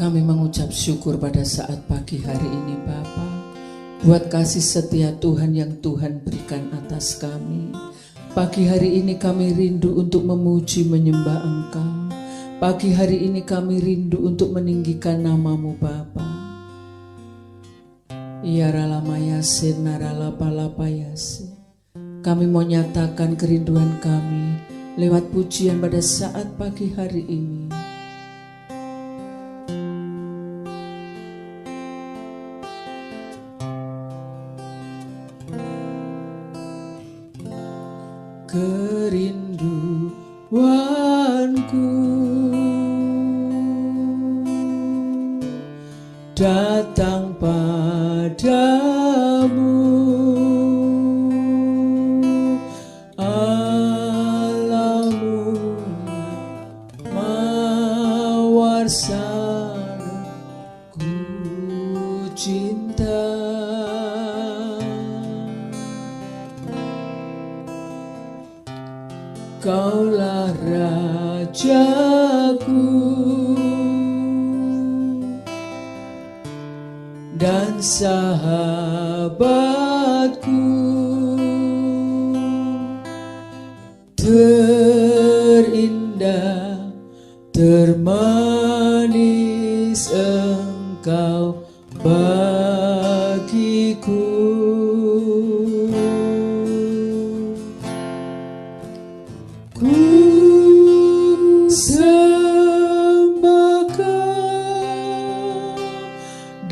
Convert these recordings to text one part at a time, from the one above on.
Kami mengucap syukur pada saat pagi hari ini Bapa, buat kasih setia Tuhan yang Tuhan berikan atas kami. Pagi hari ini kami rindu untuk memuji menyembah Engkau. Pagi hari ini kami rindu untuk meninggikan nama-Mu Bapa. Ya ralamayase naralapalapayase. Kami mau nyatakan kerinduan kami lewat pujian pada saat pagi hari ini. Kerinduanku datang padamu, Allah mulia mawar sarangku cinta. Kaulah Rajaku dan sahabatku, terindah, termanis Engkau bagiku.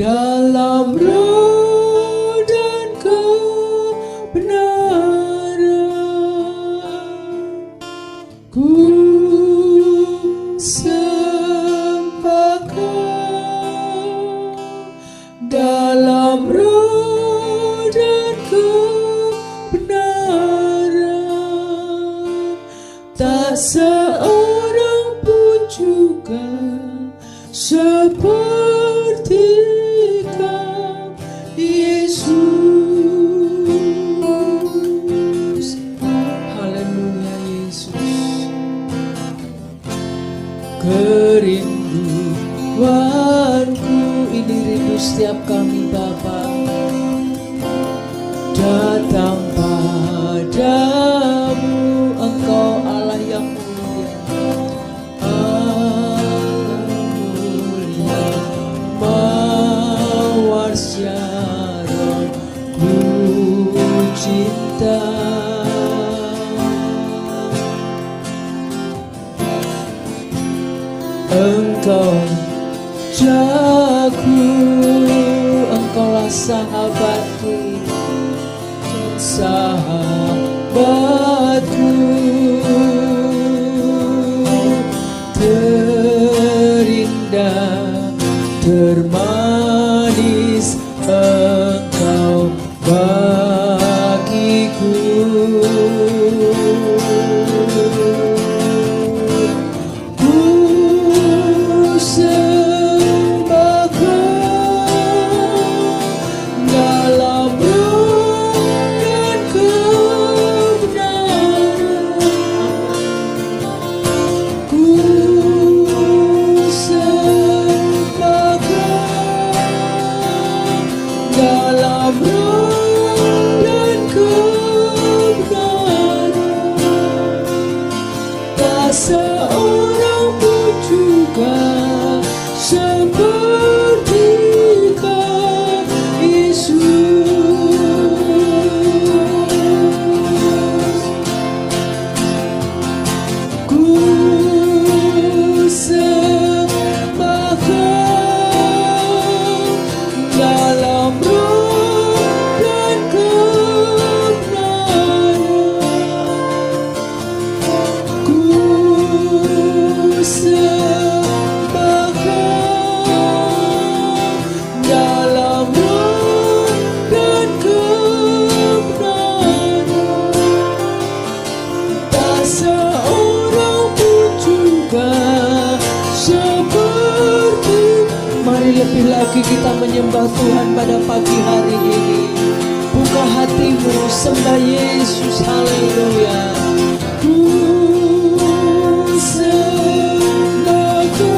Dalam roh dan kebenaran, ku sembah Kau. Dalam roh dan kebenaran, tak seorang pun juga seperti Yesus. Haleluya Yesus. Kerinduanku ini rindu setiap kami Bapa, datang padamu, Engkau Allah yang mulia, Allah mulia mawar syarangku cinta. Engkau jago, Engkaulah sahabatku, sahabatku, terindah, termanis Engkau bagiku. Seorang pun juga seperti Kau Yesus. Ku sembah Kau dalam roh dan kebenaran. Sembah Kau dalam roh dan kebenaran, tak seorang pun juga seperti. Mari lebih lagi kita menyembah Tuhan pada pagi hari ini. Buka hatimu, sembah Yesus, haleluya. Sembah Kau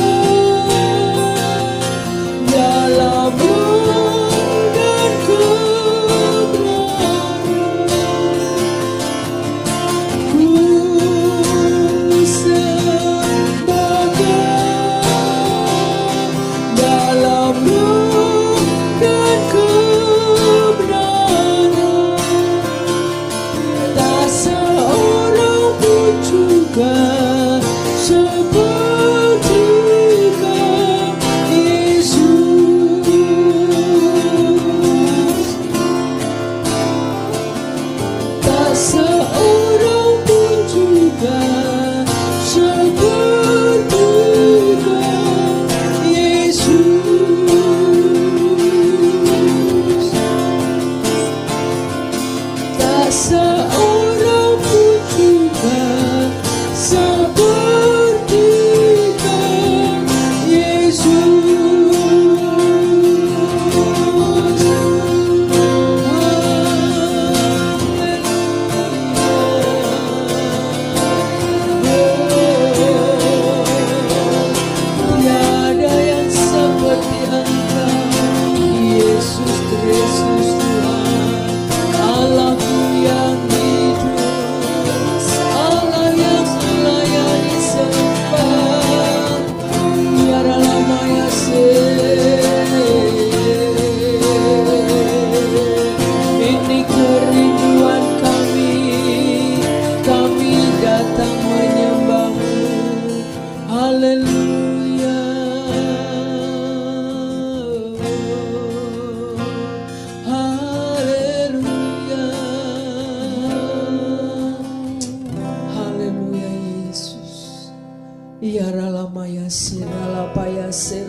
Ralapayase.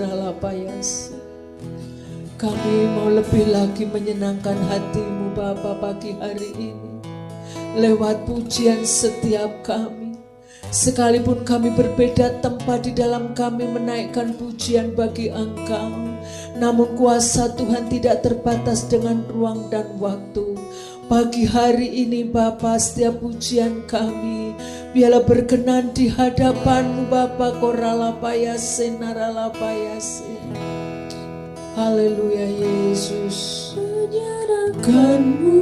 Kami mau lebih lagi menyenangkan hati-Mu Bapa pagi hari ini lewat pujian setiap kami. Sekalipun kami berbeda tempat di dalam kami menaikkan pujian bagi Engkau, namun kuasa Tuhan tidak terbatas dengan ruang dan waktu. Pagi hari ini Bapa, setiap pujian kami biarlah berkenan di hadapan-Mu Bapa. Koralapayase naralapayase. Haleluya Yesus. Menyenangkan-Mu,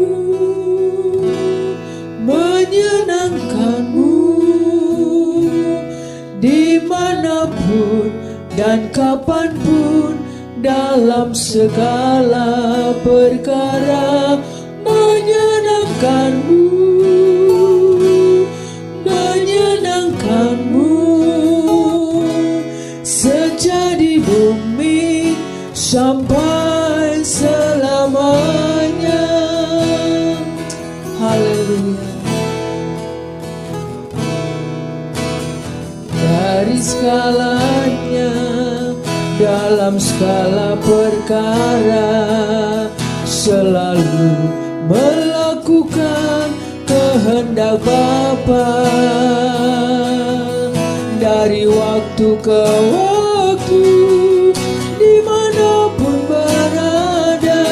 menyenangkan-Mu dimanapun dan kapanpun dalam segala perkara. Menyenangkan-Mu, menyenangkan-Mu sejak di bumi sampai selamanya. Haleluya. Dari segalanya, dalam segala perkara, selalu melakukan kehendak Bapa. Dari waktu ke waktu, dimanapun berada,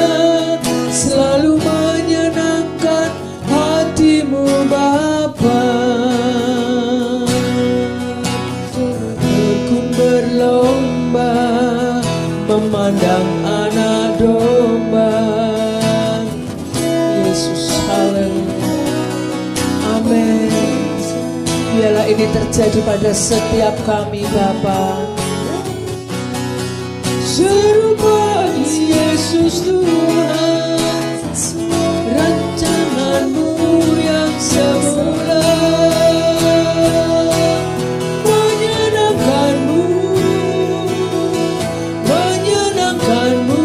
selalu menyenangkan hati-Mu Bapa. Tekun berlomba memandang anak domba. Yesus, haleluya. Amin. Biarlah ini terjadi pada setiap kami Bapa. Serupa Yesus Tuhan, rancangan-Mu yang semula. Menyenangkan-Mu, menyenangkan-Mu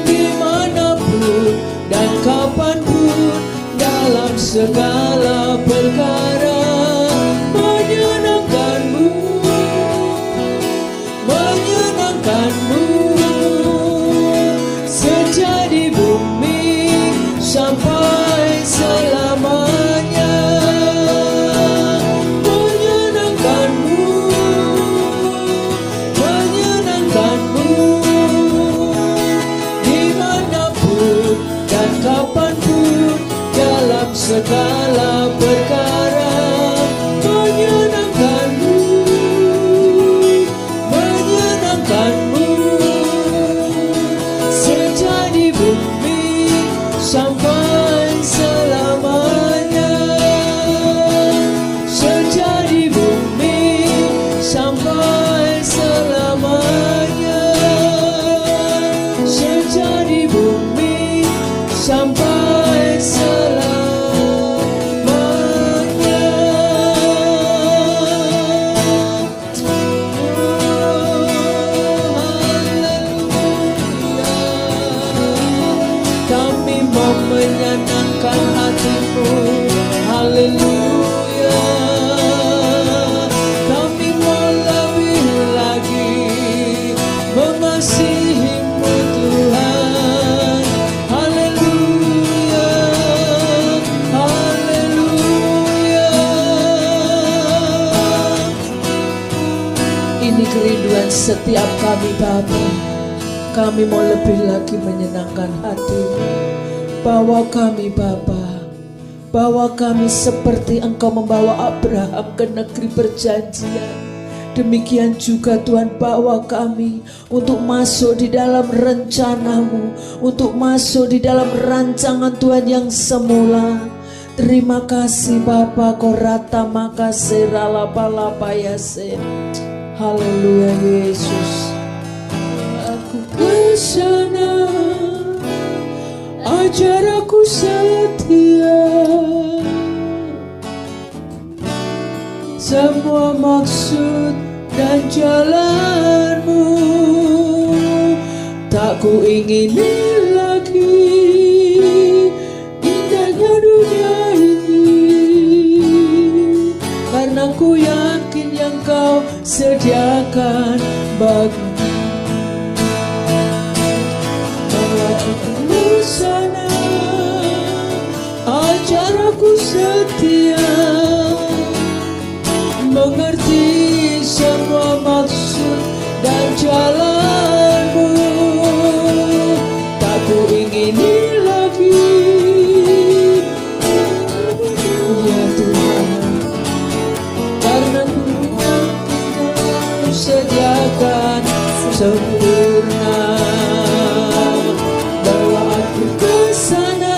dimanapun dan kapanpun dalam segala perkara. Menyenangkan-Mu, menyenangkan-Mu sejak di bumi sampai selamanya. Menyenangkan-Mu, menyenangkan-Mu dimanapun dan kapanpun dalam segala perkara. Menyenangkan-Mu, menyenangkan-Mu sejak di bumi sampai selamanya. Sejak di bumi sampai selamanya. Sejak di bumi sampai selamanya. Kami mau menyenangkan hati-Mu. Haleluya. Kami mau lebih lagi mengasihi-Mu Tuhan. Haleluya, haleluya. Ini kerinduan setiap kami Bapa. Kami mau lebih lagi menyenangkan hati-Mu. Bawa kami Bapa, bawa kami seperti Engkau membawa Abraham ke negeri perjanjian. Demikian juga Tuhan, bawa kami untuk masuk di dalam rencana-Mu, untuk masuk di dalam rancangan Tuhan yang semula. Terima kasih Bapa. Korata makasih ralapayase. Haleluya Yesus. Aku kesana, ajar aku setia. Semua maksud dan jalan-Mu tak ku ingini lagi. Indahnya dunia ini, karena ku yakin yang Kau sediakan bagi sana. Ajar aku setia mengerti semua maksud dan jalanmu. Tak ku ingini lagi, ya Tuhan, karena Kau sediakan sempurna. Bawa aku ke sana,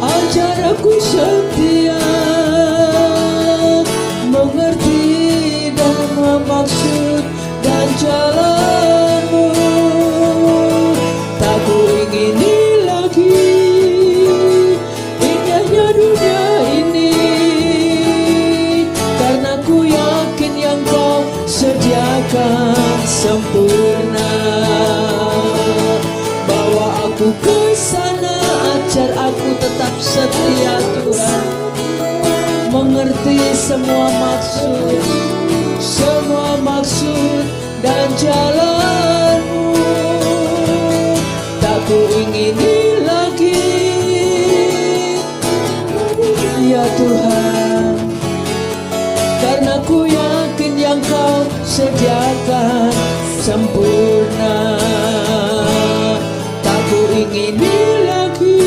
ajar aku setia mengerti dan maksud dan jalanmu. Tak ku ingini lagi indahnya dunia ini, karena ku yakin yang Kau sediakan sempurna. Bawa aku ke sana, ajar aku tetap setia Tuhan, mengerti semua maksud dan jalanmu. Tak ku ingini lagi, ya Tuhan, karena ku yakin yang Kau sediakan sempurna. Tak ku ingini lagi.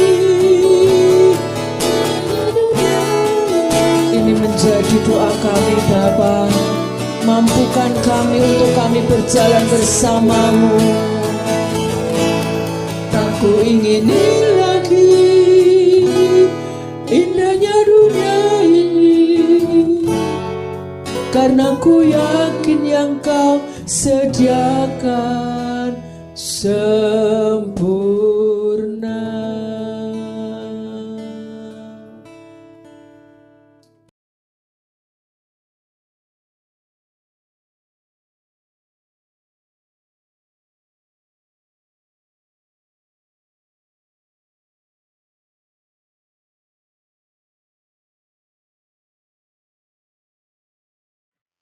Ini menjadi doa kami Bapa. Mampukan kami untuk kami berjalan bersama-Mu. Tak ku ingini lagi indahnya dunia ini, karena ku yakin yang Kau sediakan sempurna.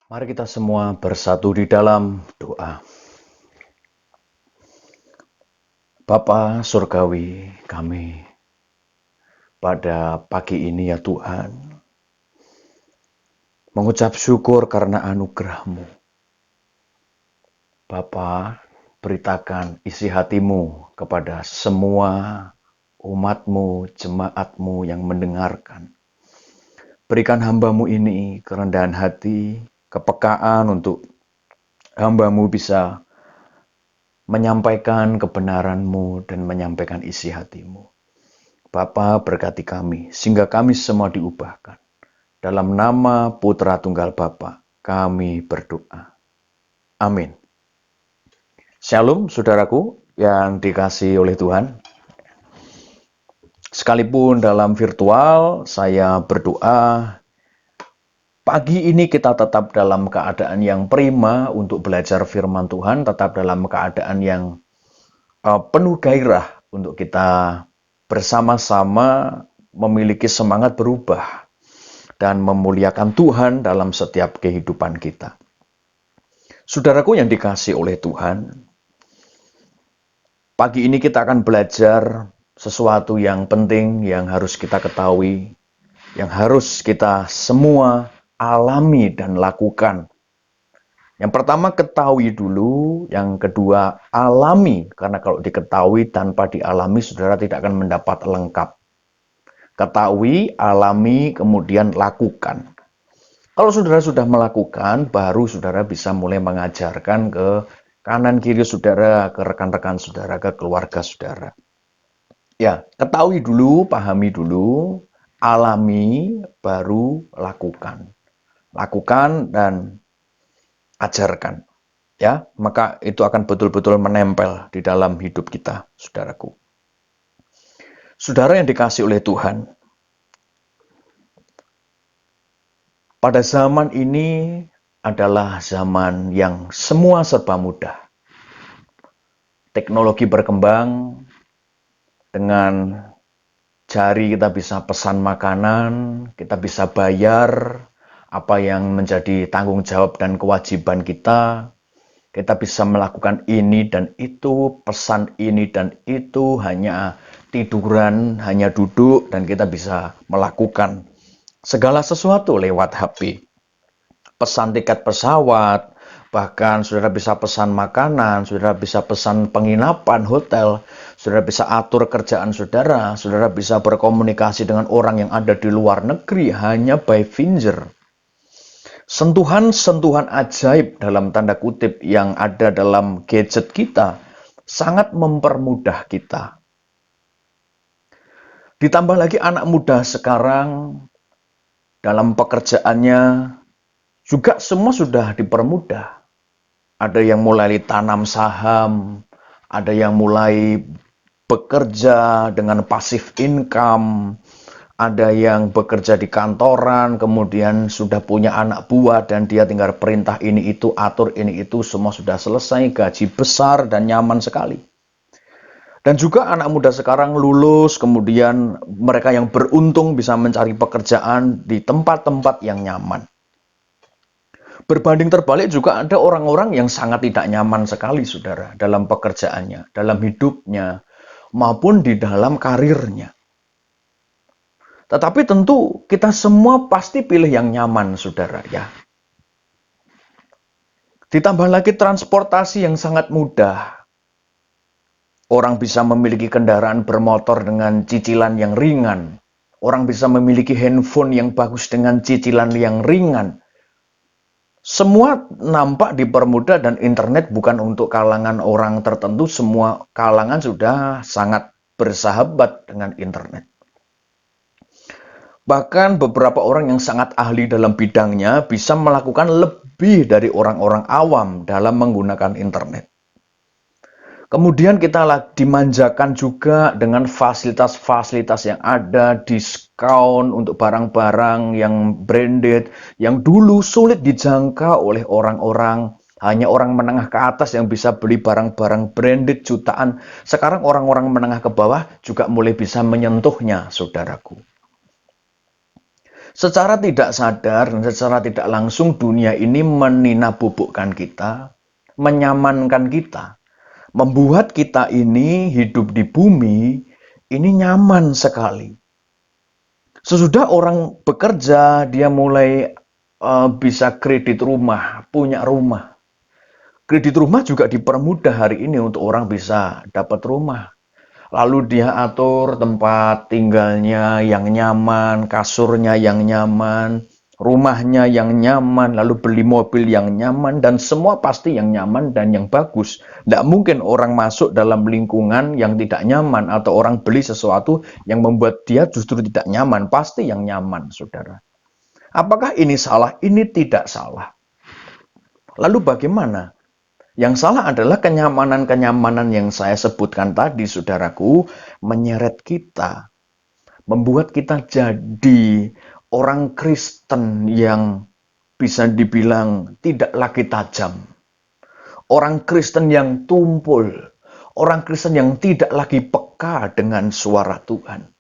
Mari kita semua bersatu di dalam doa. Bapa Surgawi kami, pada pagi ini ya Tuhan, mengucap syukur karena anugerah-Mu. Bapa, beritakan isi hati-Mu kepada semua umat-Mu, jemaat-Mu yang mendengarkan. Berikan hamba-Mu ini kerendahan hati, kepekaan untuk hamba-Mu bisa menyampaikan kebenaran-Mu dan menyampaikan isi hati-Mu. Bapa, berkati kami, sehingga kami semua diubahkan. Dalam nama Putra Tunggal Bapa, kami berdoa. Amin. Shalom, saudaraku yang dikasihi oleh Tuhan. Sekalipun dalam virtual, saya berdoa, pagi ini kita tetap dalam keadaan yang prima untuk belajar firman Tuhan, tetap dalam keadaan yang penuh gairah untuk kita bersama-sama memiliki semangat berubah dan memuliakan Tuhan dalam setiap kehidupan kita. Saudaraku yang dikasihi oleh Tuhan, pagi ini kita akan belajar sesuatu yang penting yang harus kita ketahui, yang harus kita semua alami dan lakukan. Yang pertama ketahui dulu, yang kedua alami, karena kalau diketahui tanpa dialami saudara tidak akan mendapat lengkap. Ketahui, alami, kemudian lakukan. Kalau saudara sudah melakukan, baru saudara bisa mulai mengajarkan ke kanan kiri saudara, ke rekan-rekan saudara, ke keluarga saudara. Ya, ketahui dulu, pahami dulu, alami, baru lakukan. Lakukan dan ajarkan. Ya, maka itu akan betul-betul menempel di dalam hidup kita, saudaraku. Saudara yang dikasihi oleh Tuhan, pada zaman ini adalah zaman yang semua serba mudah. Teknologi berkembang, dengan jari kita bisa pesan makanan, kita bisa bayar, apa yang menjadi tanggung jawab dan kewajiban kita. Kita bisa melakukan ini dan itu, pesan ini dan itu, hanya tiduran, hanya duduk, dan kita bisa melakukan segala sesuatu lewat HP. Pesan tiket pesawat, bahkan saudara bisa pesan makanan, saudara bisa pesan penginapan, hotel, saudara bisa atur kerjaan saudara, saudara bisa berkomunikasi dengan orang yang ada di luar negeri hanya by finger. Sentuhan-sentuhan ajaib dalam tanda kutip yang ada dalam gadget kita sangat mempermudah kita. Ditambah lagi anak muda sekarang dalam pekerjaannya juga semua sudah dipermudah. Ada yang mulai tanam saham, ada yang mulai bekerja dengan passive income, ada yang bekerja di kantoran, kemudian sudah punya anak buah dan dia tinggal perintah ini itu, atur ini itu, semua sudah selesai, gaji besar dan nyaman sekali. Dan juga anak muda sekarang lulus, kemudian mereka yang beruntung bisa mencari pekerjaan di tempat-tempat yang nyaman. Berbanding terbalik juga ada orang-orang yang sangat tidak nyaman sekali, saudara, dalam pekerjaannya, dalam hidupnya, maupun di dalam karirnya. Tetapi tentu kita semua pasti pilih yang nyaman, saudara, ya. Ditambah lagi transportasi yang sangat mudah. Orang bisa memiliki kendaraan bermotor dengan cicilan yang ringan. Orang bisa memiliki handphone yang bagus dengan cicilan yang ringan. Semua nampak dipermudah dan internet bukan untuk kalangan orang tertentu. Semua kalangan sudah sangat bersahabat dengan internet. Bahkan beberapa orang yang sangat ahli dalam bidangnya bisa melakukan lebih dari orang-orang awam dalam menggunakan internet. Kemudian kita dimanjakan juga dengan fasilitas-fasilitas yang ada, diskon untuk barang-barang yang branded, yang dulu sulit dijangkau oleh orang-orang. Hanya orang menengah ke atas yang bisa beli barang-barang branded jutaan. Sekarang orang-orang menengah ke bawah juga mulai bisa menyentuhnya, saudaraku. Secara tidak sadar dan secara tidak langsung dunia ini meninabubukkan kita, menyamankan kita, membuat kita ini hidup di bumi ini nyaman sekali. Sesudah orang bekerja, dia mulai bisa kredit rumah, punya rumah. Kredit rumah juga dipermudah hari ini untuk orang bisa dapat rumah. Lalu dia atur tempat tinggalnya yang nyaman, kasurnya yang nyaman, rumahnya yang nyaman, lalu beli mobil yang nyaman, dan semua pasti yang nyaman dan yang bagus. Tidak mungkin orang masuk dalam lingkungan yang tidak nyaman, atau orang beli sesuatu yang membuat dia justru tidak nyaman. Pasti yang nyaman, saudara. Apakah ini salah? Ini tidak salah. Lalu bagaimana? Yang salah adalah kenyamanan-kenyamanan yang saya sebutkan tadi, saudaraku, menyeret kita, membuat kita jadi orang Kristen yang bisa dibilang tidak lagi tajam. Orang Kristen yang tumpul, orang Kristen yang tidak lagi peka dengan suara Tuhan.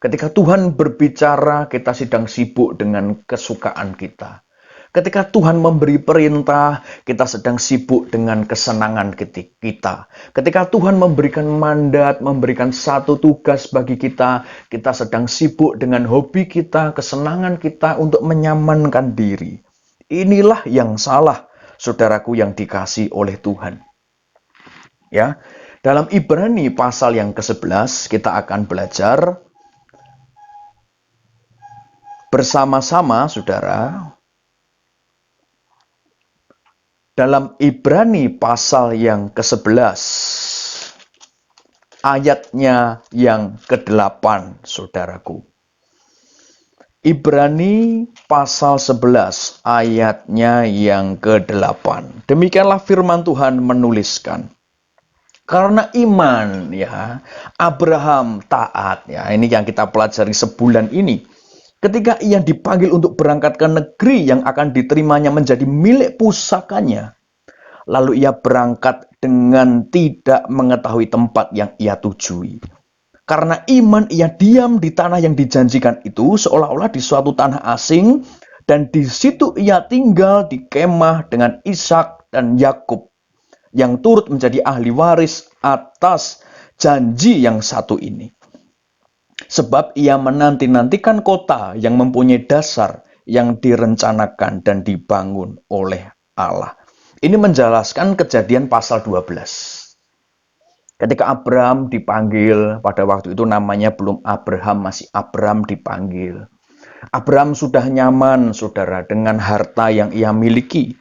Ketika Tuhan berbicara, kita sedang sibuk dengan kesukaan kita. Ketika Tuhan memberi perintah, kita sedang sibuk dengan kesenangan kita. Ketika Tuhan memberikan mandat, memberikan satu tugas bagi kita, kita sedang sibuk dengan hobi kita, kesenangan kita untuk menyamankan diri. Inilah yang salah, saudaraku yang dikasihi oleh Tuhan. Ya, dalam Ibrani pasal yang ke-11 kita akan belajar bersama-sama, saudara. Dalam Ibrani pasal yang ke-11, ayatnya yang ke-8, saudaraku. Ibrani pasal 11, ayatnya yang ke-8. Demikianlah firman Tuhan menuliskan. Karena iman, ya, Abraham taat, ya. Ini yang kita pelajari sebulan ini. Ketika ia dipanggil untuk berangkat ke negeri yang akan diterimanya menjadi milik pusakanya, lalu ia berangkat dengan tidak mengetahui tempat yang ia tujui. Karena iman ia diam di tanah yang dijanjikan itu, seolah-olah di suatu tanah asing, Dan di situ ia tinggal di kemah dengan Ishak dan Yakub yang turut menjadi ahli waris atas janji yang satu ini. Sebab ia menanti-nantikan kota yang mempunyai dasar yang direncanakan dan dibangun oleh Allah. Ini menjelaskan Kejadian pasal 12. Ketika Abraham dipanggil, pada waktu itu namanya belum Abraham, masih Abram dipanggil. Abraham sudah nyaman, saudara, dengan harta yang ia miliki.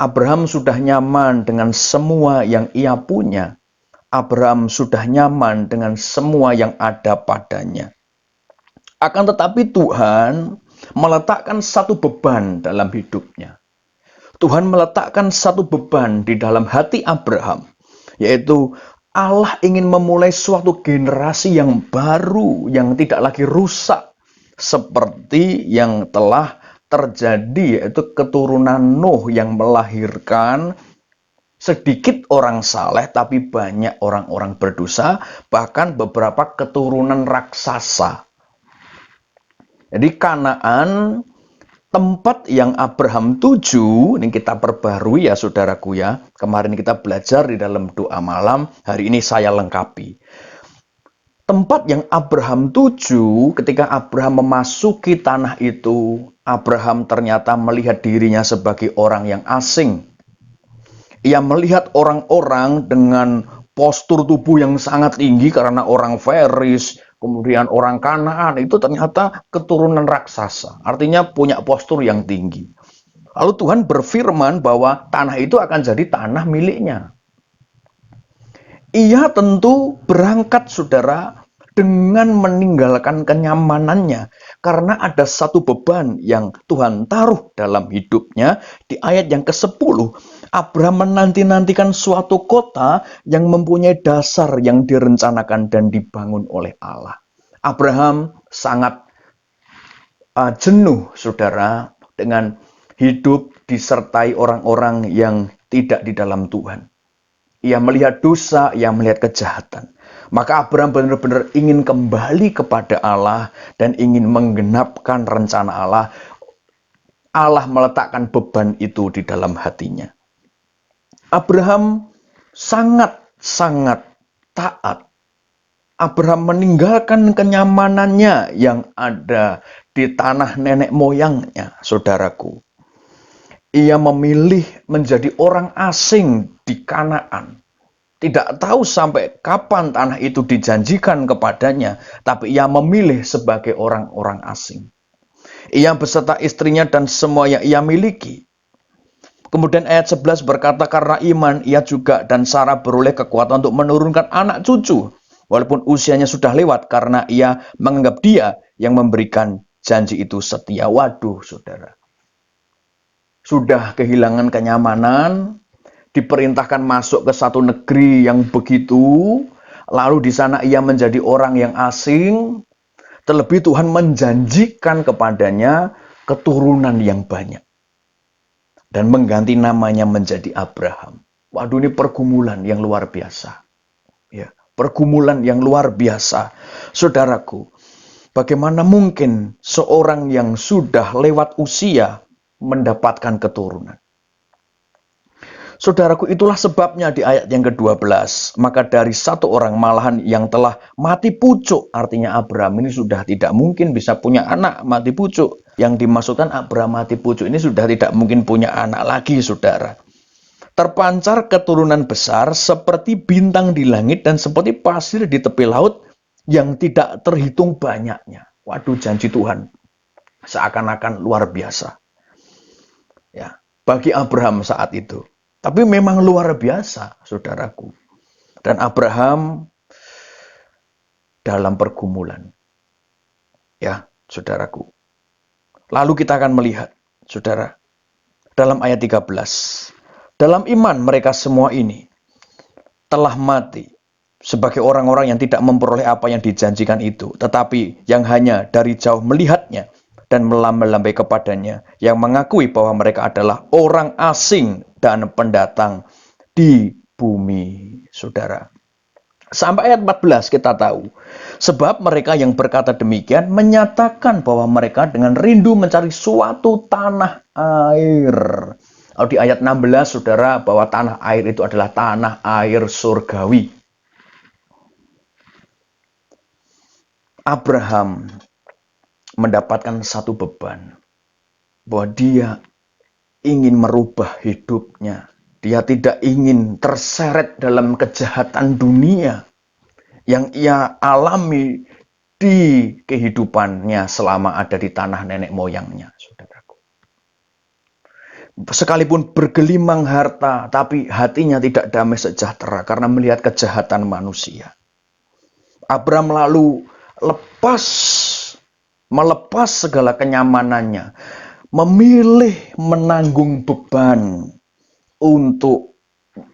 Abraham sudah nyaman dengan semua yang ia punya. Abraham sudah nyaman dengan semua yang ada padanya. Akan tetapi Tuhan meletakkan satu beban dalam hidupnya. Tuhan meletakkan satu beban di dalam hati Abraham, yaitu Allah ingin memulai suatu generasi yang baru, yang tidak lagi rusak, seperti yang telah terjadi, yaitu keturunan Nuh yang melahirkan sedikit orang saleh, tapi banyak orang-orang berdosa, bahkan beberapa keturunan raksasa. Jadi Kanaan, tempat yang Abraham tuju, ini kita perbarui ya saudaraku ya. Kemarin kita belajar di dalam doa malam, hari ini saya lengkapi. Tempat yang Abraham tuju, ketika Abraham memasuki tanah itu, Abraham ternyata melihat dirinya sebagai orang yang asing. Ia melihat orang-orang dengan postur tubuh yang sangat tinggi karena orang Feris, kemudian orang Kanaan itu ternyata keturunan raksasa. Artinya punya postur yang tinggi. Lalu Tuhan berfirman bahwa tanah itu akan jadi tanah miliknya. Ia tentu berangkat, saudara, dengan meninggalkan kenyamanannya. Karena ada satu beban yang Tuhan taruh dalam hidupnya. Di ayat yang ke-10, Abraham menanti-nantikan suatu kota yang mempunyai dasar yang direncanakan dan dibangun oleh Allah. Abraham sangat jenuh, saudara, dengan hidup disertai orang-orang yang tidak di dalam Tuhan. Ia melihat dosa, ia melihat kejahatan. Maka Abraham benar-benar ingin kembali kepada Allah dan ingin menggenapkan rencana Allah. Allah meletakkan beban itu di dalam hatinya. Abraham sangat-sangat taat. Abraham meninggalkan kenyamanannya yang ada di tanah nenek moyangnya, saudaraku. Ia memilih menjadi orang asing di Kanaan. Tidak tahu sampai kapan tanah itu dijanjikan kepadanya, tapi ia memilih sebagai orang-orang asing. Ia beserta istrinya dan semua yang ia miliki. Kemudian ayat 11 berkata, karena iman ia juga dan Sarah beroleh kekuatan untuk menurunkan anak cucu, walaupun usianya sudah lewat, karena ia menganggap dia yang memberikan janji itu setia. Waduh, saudara. Sudah kehilangan kenyamanan, diperintahkan masuk ke satu negeri yang begitu, lalu di sana ia menjadi orang yang asing, terlebih Tuhan menjanjikan kepadanya keturunan yang banyak. Dan mengganti namanya menjadi Abraham. Waduh, ini pergumulan yang luar biasa. Ya, pergumulan yang luar biasa. Saudaraku, bagaimana mungkin seorang yang sudah lewat usia mendapatkan keturunan? Saudaraku, itulah sebabnya di ayat yang ke-12. Maka dari satu orang malahan yang telah mati pucuk. Artinya Abraham ini sudah tidak mungkin bisa punya anak mati pucuk. Yang dimaksudkan Abraham mati pucuk ini sudah tidak mungkin punya anak lagi, saudara. Terpancar keturunan besar seperti bintang di langit dan seperti pasir di tepi laut yang tidak terhitung banyaknya. Waduh, janji Tuhan seakan-akan luar biasa. Ya, bagi Abraham saat itu. Tapi memang luar biasa, saudaraku. Dan Abraham dalam pergumulan. Ya, saudaraku. Lalu kita akan melihat, saudara, dalam ayat 13. Dalam iman mereka semua ini telah mati sebagai orang-orang yang tidak memperoleh apa yang dijanjikan itu. Tetapi yang hanya dari jauh melihatnya dan melambai kepadanya, yang mengakui bahwa mereka adalah orang asing dan pendatang di bumi, saudara. Sampai ayat 14 kita tahu, Sebab mereka yang berkata demikian menyatakan bahwa mereka dengan rindu mencari suatu tanah air. Kalau di ayat 16, saudara, bahwa tanah air itu adalah tanah air surgawi. Abraham mendapatkan satu beban, bahwa dia ingin merubah hidupnya. Dia tidak ingin terseret dalam kejahatan dunia yang ia alami di kehidupannya selama ada di tanah nenek moyangnya, saudaraku. Sekalipun bergelimang harta, tapi hatinya tidak damai sejahtera karena melihat kejahatan manusia. Abraham lalu melepas segala kenyamanannya, memilih menanggung beban untuk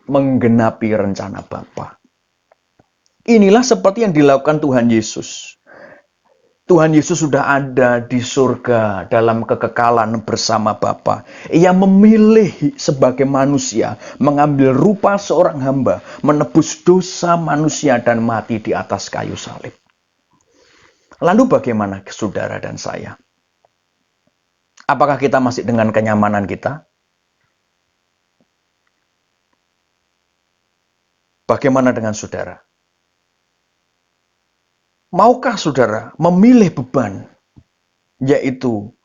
menggenapi rencana Bapa. Inilah seperti yang dilakukan Tuhan Yesus. Tuhan Yesus sudah ada di surga dalam kekekalan bersama Bapa. Ia memilih sebagai manusia, mengambil rupa seorang hamba, menebus dosa manusia dan mati di atas kayu salib. Lalu bagaimana saudara dan saya? Apakah kita masih dengan kenyamanan kita? Bagaimana dengan saudara? Maukah saudara memilih beban, yaitu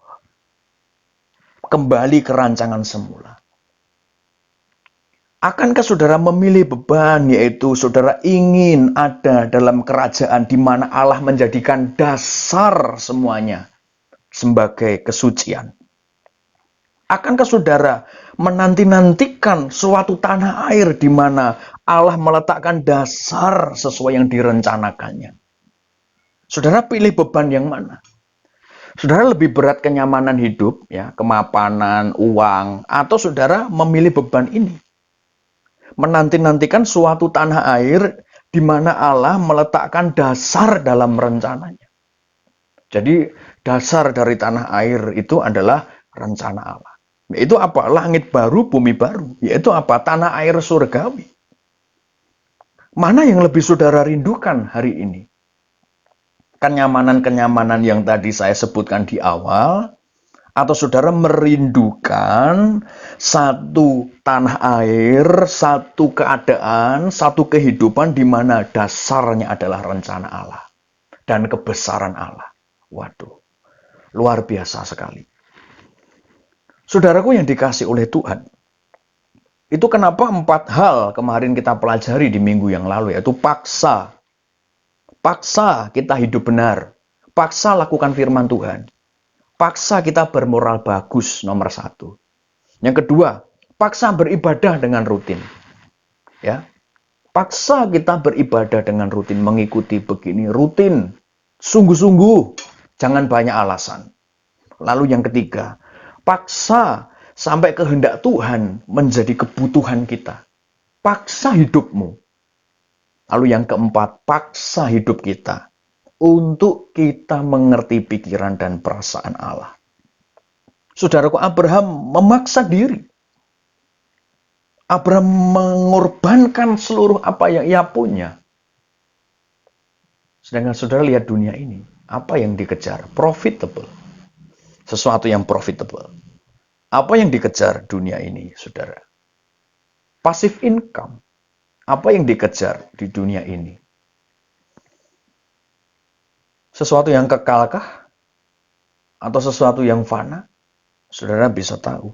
kembali ke rancangan semula? Akankah saudara memilih beban, yaitu saudara ingin ada dalam kerajaan di mana Allah menjadikan dasar semuanya sebagai kesucian? Akankah saudara menanti-nantikan suatu tanah air di mana Allah meletakkan dasar sesuai yang direncanakannya? Saudara pilih beban yang mana? Saudara lebih berat kenyamanan hidup, ya, kemapanan, uang, atau saudara memilih beban ini? Menanti-nantikan suatu tanah air di mana Allah meletakkan dasar dalam rencananya. Jadi dasar dari tanah air itu adalah rencana Allah. Yaitu apa? Langit baru, bumi baru. Yaitu apa? Tanah air surgawi. Mana yang lebih saudara rindukan hari ini? Kenyamanan-kenyamanan yang tadi saya sebutkan di awal, atau saudara merindukan satu tanah air, satu keadaan, satu kehidupan di mana dasarnya adalah rencana Allah dan kebesaran Allah. Waduh, luar biasa sekali. Saudaraku yang dikasih oleh Tuhan, itu kenapa 4 hal kemarin kita pelajari di minggu yang lalu, yaitu paksa kita hidup benar. Paksa lakukan firman Tuhan. Paksa kita bermoral bagus, nomor 1. Yang kedua, paksa beribadah dengan rutin. Ya, paksa kita beribadah dengan rutin, mengikuti begini, rutin. Sungguh-sungguh, jangan banyak alasan. Lalu yang ketiga, paksa sampai kehendak Tuhan menjadi kebutuhan kita. Paksa hidupmu. Lalu yang keempat, paksa hidup kita untuk kita mengerti pikiran dan perasaan Allah. Saudaraku, Abraham memaksa diri. Abraham mengorbankan seluruh apa yang ia punya. Sedangkan saudara lihat dunia ini, apa yang dikejar? Profitable. Sesuatu yang profitable. Apa yang dikejar dunia ini, saudara? Passive income. Apa yang dikejar di dunia ini? Sesuatu yang kekalkah? Atau sesuatu yang fana? Saudara bisa tahu.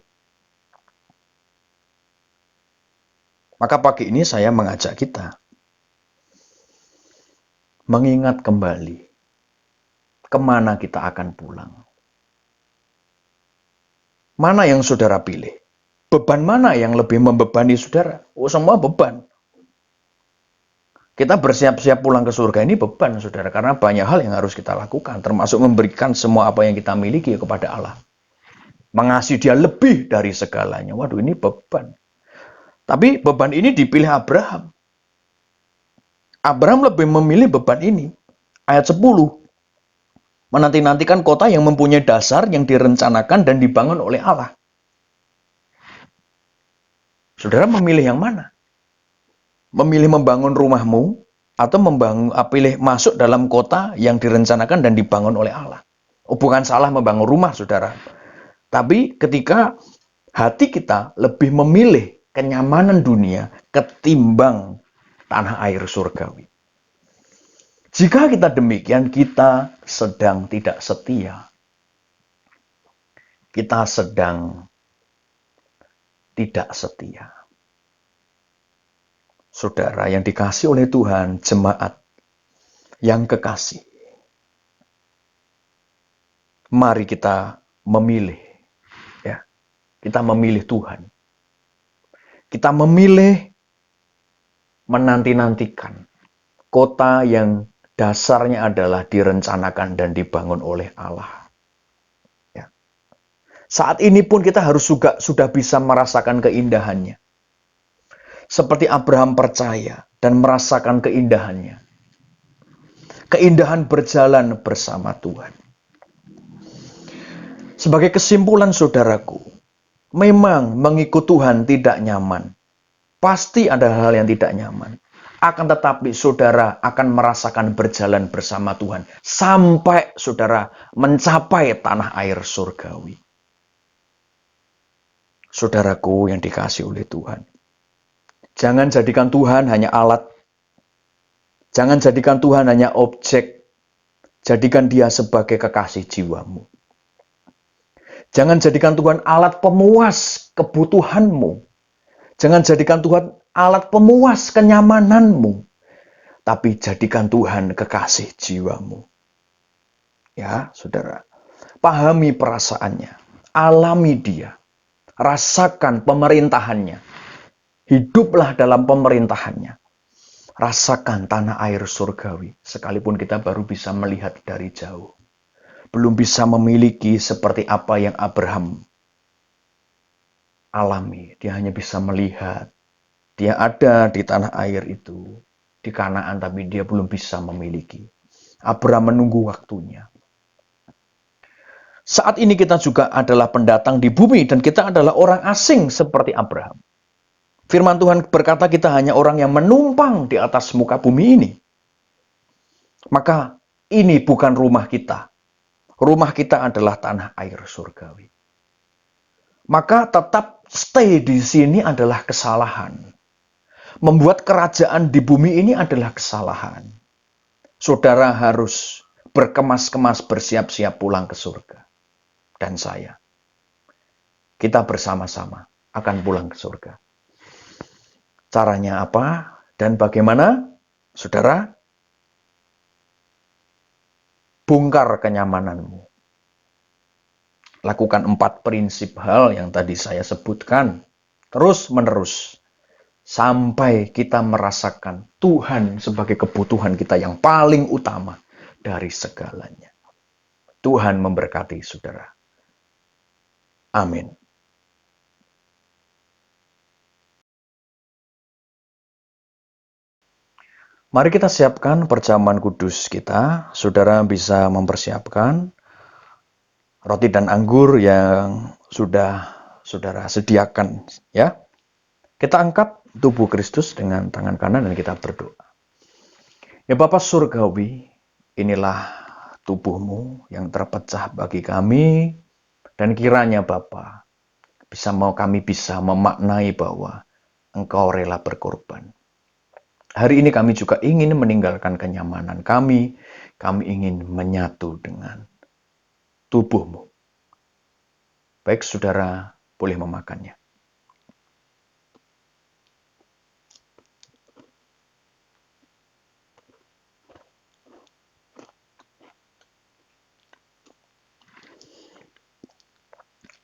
Maka pagi ini saya mengajak kita mengingat kembali kemana kita akan pulang. Mana yang saudara pilih? Beban mana yang lebih membebani saudara? Oh, semua beban. Kita bersiap-siap pulang ke surga ini beban, saudara, karena banyak hal yang harus kita lakukan, termasuk memberikan semua apa yang kita miliki kepada Allah. Mengasihi Dia lebih dari segalanya. Waduh, ini beban. Tapi beban ini dipilih Abraham. Abraham lebih memilih beban ini. Ayat 10. Menanti-nantikan kota yang mempunyai dasar yang direncanakan dan dibangun oleh Allah. Saudara memilih yang mana? Memilih membangun rumahmu atau pilih masuk dalam kota yang direncanakan dan dibangun oleh Allah. Bukan salah membangun rumah, saudara. Tapi ketika hati kita lebih memilih kenyamanan dunia ketimbang tanah air surgawi. Jika kita demikian, kita sedang tidak setia. Kita sedang tidak setia. Saudara yang dikasih oleh Tuhan, jemaat yang kekasih. Mari kita memilih, ya. Kita memilih Tuhan. Kita memilih menanti-nantikan kota yang dasarnya adalah direncanakan dan dibangun oleh Allah. Ya. Saat ini pun kita harus juga sudah bisa merasakan keindahannya. Seperti Abraham percaya dan merasakan keindahannya. Keindahan berjalan bersama Tuhan. Sebagai kesimpulan saudaraku, memang mengikut Tuhan tidak nyaman. Pasti ada hal yang tidak nyaman. Akan tetapi saudara akan merasakan berjalan bersama Tuhan. Sampai saudara mencapai tanah air surgawi. Saudaraku yang dikasih oleh Tuhan. Jangan jadikan Tuhan hanya alat. Jangan jadikan Tuhan hanya objek. Jadikan dia sebagai kekasih jiwamu. Jangan jadikan Tuhan alat pemuas kebutuhanmu. Jangan jadikan Tuhan alat pemuas kenyamananmu. Tapi jadikan Tuhan kekasih jiwamu. Ya, saudara. Pahami perasaannya. Alami dia. Rasakan pemerintahannya. Hiduplah dalam pemerintahannya. Rasakan tanah air surgawi. Sekalipun kita baru bisa melihat dari jauh. Belum bisa memiliki seperti apa yang Abraham alami. Dia hanya bisa melihat. Dia ada di tanah air itu. Di Kanaan, tapi dia belum bisa memiliki. Abraham menunggu waktunya. Saat ini kita juga adalah pendatang di bumi. Dan kita adalah orang asing seperti Abraham. Firman Tuhan berkata kita hanya orang yang menumpang di atas muka bumi ini. Maka ini bukan rumah kita. Rumah kita adalah tanah air surgawi. Maka tetap stay di sini adalah kesalahan. Membuat kerajaan di bumi ini adalah kesalahan. Saudara harus berkemas-kemas bersiap-siap pulang ke surga. Dan saya. Kita bersama-sama akan pulang ke surga. Caranya apa dan bagaimana? Saudara, bongkar kenyamananmu. Lakukan 4 prinsip hal yang tadi saya sebutkan. Terus-menerus. Sampai kita merasakan Tuhan sebagai kebutuhan kita yang paling utama dari segalanya. Tuhan memberkati saudara. Amin. Mari kita siapkan perjamuan kudus kita. Saudara bisa mempersiapkan roti dan anggur yang sudah saudara sediakan, ya. Kita angkat tubuh Kristus dengan tangan kanan dan kita berdoa. Ya Bapa Surgawi, inilah tubuhmu yang terpecah bagi kami. Dan kiranya Bapa, kami bisa memaknai bahwa Engkau rela berkorban. Hari ini kami juga ingin meninggalkan kenyamanan kami. Kami ingin menyatu dengan tubuhmu. Baik saudara, boleh memakannya.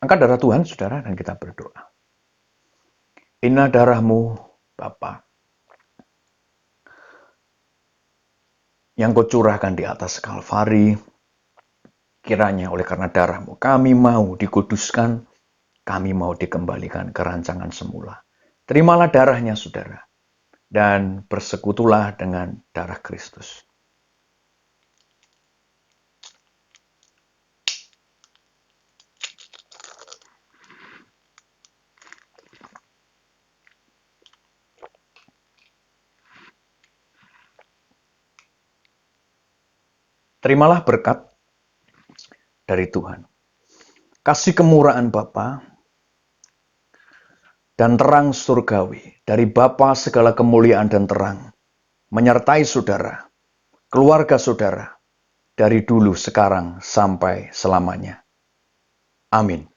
Angkat darah Tuhan, saudara, dan kita berdoa. Inilah darahmu, Bapa, yang kau curahkan di atas Kalvari. Kiranya oleh karena darahmu, kami mau dikuduskan, kami mau dikembalikan ke rancangan semula. Terimalah darahnya, saudara, dan bersekutulah dengan darah Kristus. Terimalah berkat dari Tuhan. Kasih kemurahan Bapa dan terang surgawi dari Bapa segala kemuliaan dan terang menyertai saudara, keluarga saudara, dari dulu, sekarang, sampai selamanya. Amin.